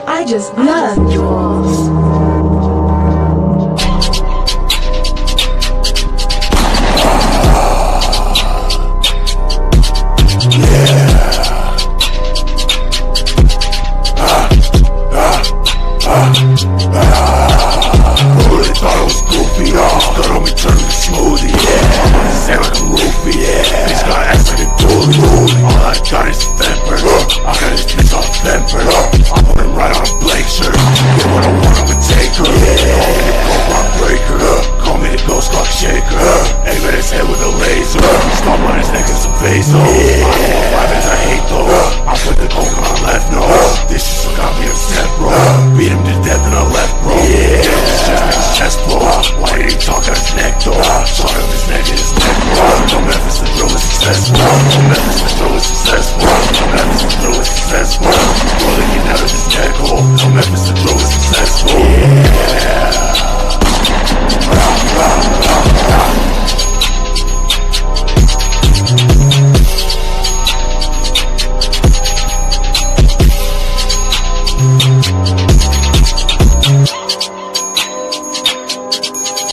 I just love yours. Really thought I was goofy, got on me turn me smoothie, I'm on his head like a roofie, bitch got ass like a goalie, all I got is temper, I got his bitch all temper, I'm putting right on a blank shirt, get what I want, I'ma take her, call me the cold rock breaker, call me the ghost clock shaker, aim at his head with a laser, stomp on his neck and some vaso, I don't want violence, I hate those, I put the coke on my left nose, this shit got me upset bro, beat him to death and I left bro, chest blow, why did he talk out his neck though? Shot up his neck and his neck bro. No Memphis, the drill is successful. No Memphis, the drill is successful.